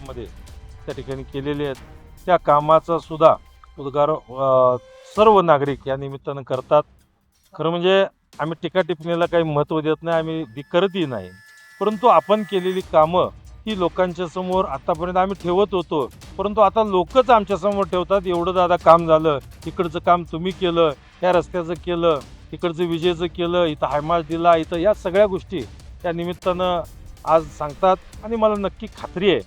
काळामध्ये त्या ठिकाणी केलेले आहेत. त्या कामाचा सुद्धा उद्गार सर्व नागरिक या निमित्तानं करतात. खरं म्हणजे आम्ही टीका टिप्पणीला काही महत्त्व देत नाही, आम्ही करतही नाही. परंतु आपण केलेली कामं ही लोकांच्या समोर आतापर्यंत आम्ही ठेवत होतो, परंतु आता लोकच आमच्या समोर ठेवतात. एवढं दादा काम झालं, इकडचं काम तुम्ही केलं, या रस्त्याचं केलं, इकडचं विजेचं केलं, इथं हायमास दिला, इथं या सगळ्या गोष्टी त्या निमित्तानं आज सांगतात. आणि मला नक्की खात्री आहे,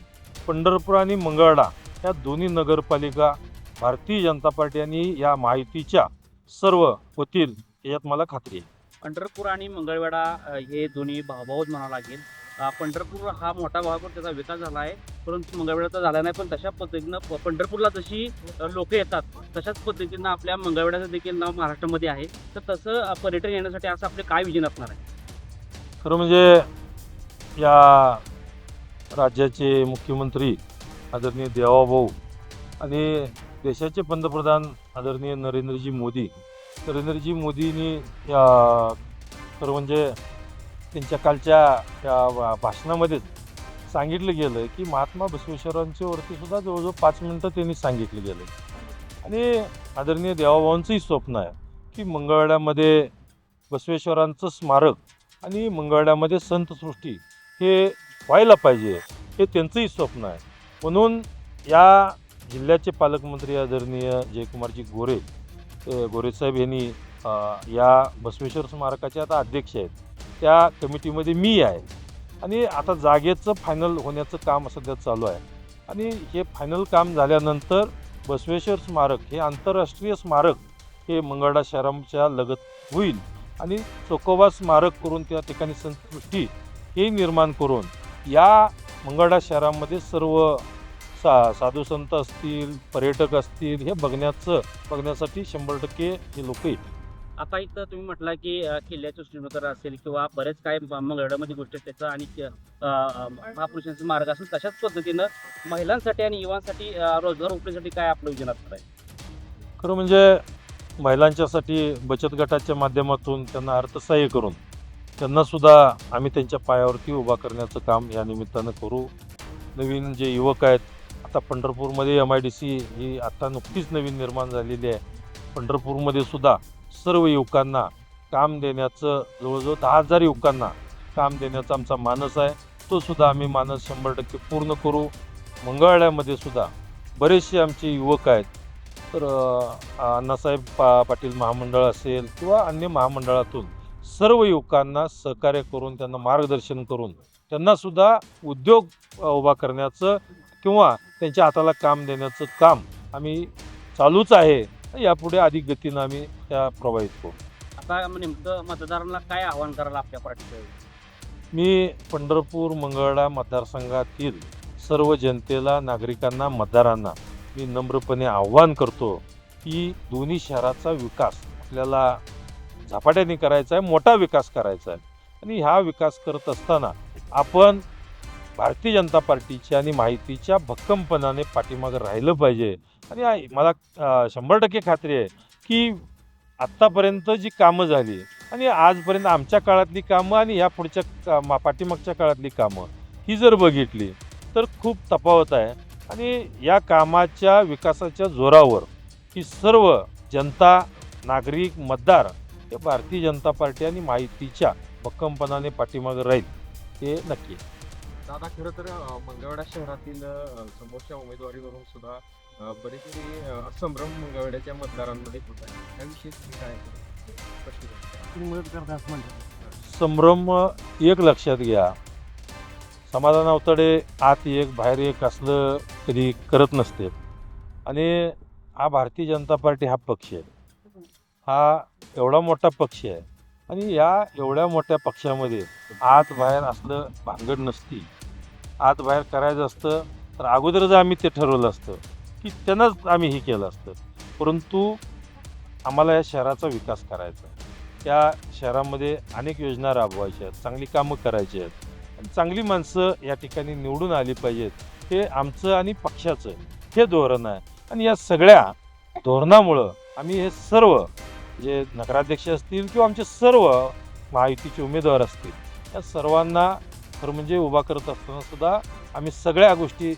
पंढरपूर आणि मंगळवेढा या दोन्ही नगरपालिका भारतीय जनता पार्टी आणि या महायुतीच्या सर्व होतील यात मला खात्री आहे. पंढरपूर आणि मंगळवेढा हे दोन्ही भाऊभाऊच म्हणावं लागेल. पंढरपूर हा मोठा भाग त्याचा विकास झाला आहे, परंतु मंगळवेढाचा झाला नाही. पण तशा पद्धतीनं पंढरपूरला जशी लोक येतात, तशाच पद्धतीनं आपल्या मंगळवेढ्याचं देखील नाव महाराष्ट्रामध्ये आहे. तर तसं पर्यटन येण्यासाठी असं आपले काय विजन असणार आहे? खरं म्हणजे या राज्याचे मुख्यमंत्री आदरणीय देवाभाऊ आणि देशाचे पंतप्रधान आदरणीय नरेंद्रजी मोदींनी या खरं म्हणजे त्यांच्या कालच्या या भाषणामध्येच सांगितलं गेलं की महात्मा बसवेश्वरांच्या वरती सुद्धा जवळजवळ 5 मिनटं त्यांनी सांगितलं गेलं. आणि आदरणीय देवाभाऊंचंही स्वप्न आहे की मंगळवेढ्यामध्ये बसवेश्वरांचं स्मारक आणि मंगळवेढ्यामध्ये संतसृष्टी हे व्हायला पाहिजे, हे त्यांचंही स्वप्न आहे. म्हणून या जिल्ह्याचे पालकमंत्री आदरणीय जयकुमारजी गोरेसाहेब यांनी या बसवेश्वर स्मारकाचे आता अध्यक्ष आहेत. त्या कमिटीमध्ये मी आहे आणि आता जागेचं फायनल होण्याचं काम सध्या चालू आहे. आणि हे फायनल काम झाल्यानंतर बसवेश्वर स्मारक हे आंतरराष्ट्रीय स्मारक हे मंगळवेढा शहराच्या लगत होईल. आणि चोकोबा स्मारक करून त्या ठिकाणी संतसृष्टी हे निर्माण करून या मंगळवेढा शहरामध्ये सर्व साधू संत असतील, पर्यटक असतील, हे बघण्यासाठी 100% हे लोक येतील. आता इथं तुम्ही म्हटला की किल्ल्याचं श्रीमंतर असेल किंवा बरेच काय मंगळवेढ्यामध्ये गोष्टी आहेत त्याचं, आणि महापुरुषांचा मार्ग असेल, तशाच पद्धतीनं महिलांसाठी आणि युवांसाठी रोजगार उपलब्धीसाठी काय आपलं विजन असणार आहे? खरं म्हणजे महिलांच्यासाठी बचत गटाच्या माध्यमातून त्यांना अर्थसहाय्य करून त्यांनासुद्धा आम्ही त्यांच्या पायावरती उभा करण्याचं काम या निमित्तानं करू. नवीन जे युवक आहेत, आता पंढरपूरमध्ये MIDC ही आत्ता नुकतीच नवीन निर्माण झालेली आहे. पंढरपूरमध्ये सुद्धा सर्व युवकांना काम देण्याचं, जवळजवळ 10,000 युवकांना काम देण्याचा आमचा मानस आहे. तो सुद्धा आम्ही मानस 100% पूर्ण करू. मंगळवेढ्यामध्ये सुद्धा बरेचसे आमचे युवक आहेत. तर अण्णासाहेब पाटील महामंडळ असेल किंवा अन्य महामंडळातून सर्व युवकांना सहकार्य करून त्यांना मार्गदर्शन करून त्यांनासुद्धा उद्योग उभा करण्याचं किंवा त्यांच्या हाताला काम देण्याचं काम आम्ही चालूच आहे. यापुढे अधिक गतीनं आम्ही त्या प्रभावित करू. आता नेमकं मतदारांना काय आव्हान करायला आपल्या पार्टीचं? मी पंढरपूर मंगळवेढा मतदारसंघातील सर्व जनतेला, नागरिकांना, मतदारांना मी नम्रपणे आव्हान करतो की दोन्ही शहराचा विकास आपल्याला झपाट्याने करायचा आहे, मोठा विकास करायचा आहे. आणि हा विकास करत असताना आपण भारतीय जनता पार्टीच्या आणि माहितीच्या भक्कमपणाने पाठीमागं राहिलं पाहिजे. आणि मला 100% खात्री आहे की आत्तापर्यंत जी कामं झाली आणि आजपर्यंत आमच्या काळातली कामं आणि ह्या पुढच्या पाठीमागच्या काळातली कामं ही जर बघितली तर खूप तफावत आहे. आणि या कामाच्या विकासाच्या जोरावर ही सर्व जनता, नागरिक, मतदार हे भारतीय जनता पार्टी आणि माहितीच्या भक्कमपणाने पाठीमागं राहील, हे नक्की. दादा, खरं तर मंगळवेढा शहरातील समोरच्या उमेदवारीवरून सुद्धा बरेचसे संभ्रम मंगळवेढ्याच्या मतदारांमध्ये होत आहे. त्याविषयी तुम्ही काय स्पष्टीकरण द्या? संभ्रम एक लक्षात घ्या, समाधान अवतडे आत एक बाहेर एक असलं कधी करत नसते. आणि हा भारतीय जनता पार्टी हा पक्ष आहे, हा एवढा मोठा पक्ष आहे. आणि या एवढ्या मोठ्या पक्षामध्ये आत बाहेर असलं भानगड नसती. आत बाहेर करायचं असतं तर अगोदरच आम्ही ते ठरवलं असतं की त्यांनाच आम्ही हे केलं असतं. परंतु आम्हाला या शहराचा विकास करायचा आहे. त्या शहरामध्ये अनेक योजना राबवायच्या आहेत, चांगली कामं करायची आहेत आणि चांगली माणसं या ठिकाणी निवडून आली पाहिजेत. हे आमचं आणि पक्षाचं हे धोरण आहे. आणि या सगळ्या धोरणामुळं आम्ही हे सर्व जे नगराध्यक्ष असतील किंवा आमचे सर्व महायुतीचे उमेदवार असतील, या सर्वांना खरं म्हणजे उभा करत असताना सुद्धा आम्ही सगळ्या गोष्टी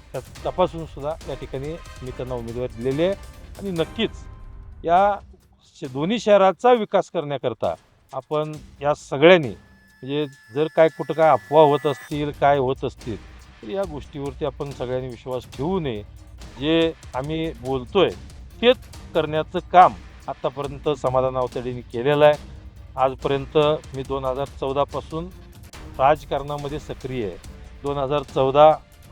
तपासून सुद्धा या ठिकाणी मी त्यांना उमेदवारी दिलेली आहे आणि नक्कीच या दोन्ही शहराचा विकास करण्याकरता आपण या सगळ्यांनी म्हणजे जर काय कुठं काय अफवा होत असतील काय होत असतील तर या गोष्टीवरती आपण सगळ्यांनी विश्वास ठेवू नये. जे आम्ही बोलतोय तेच करण्याचं काम आत्तापर्यंत समाधान आवताडेंनी केलेलं आहे. आजपर्यंत मी 2014 पासून राजकारणामध्ये सक्रिय आहे. 2014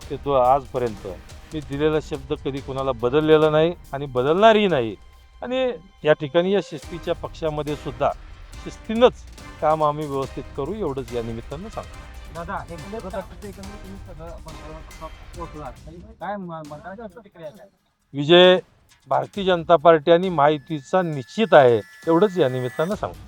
ते आजपर्यंत मी दिलेला शब्द कधी कोणाला बदललेला नाही आणि बदलणारही नाही. आणि या ठिकाणी या शिस्तीच्या पक्षामध्ये सुद्धा शिस्तीनंच काम आम्ही व्यवस्थित करू एवढंच या निमित्तानं सांगतो. दादा एकंदरीत तुम्ही सगळं पोहोचलात काय मतदारांची प्रतिक्रिया काय? विजय भारतीय जनता पार्टी आणि महायुतीचा निश्चित आहे एवढंच या निमित्तानं सांगतो.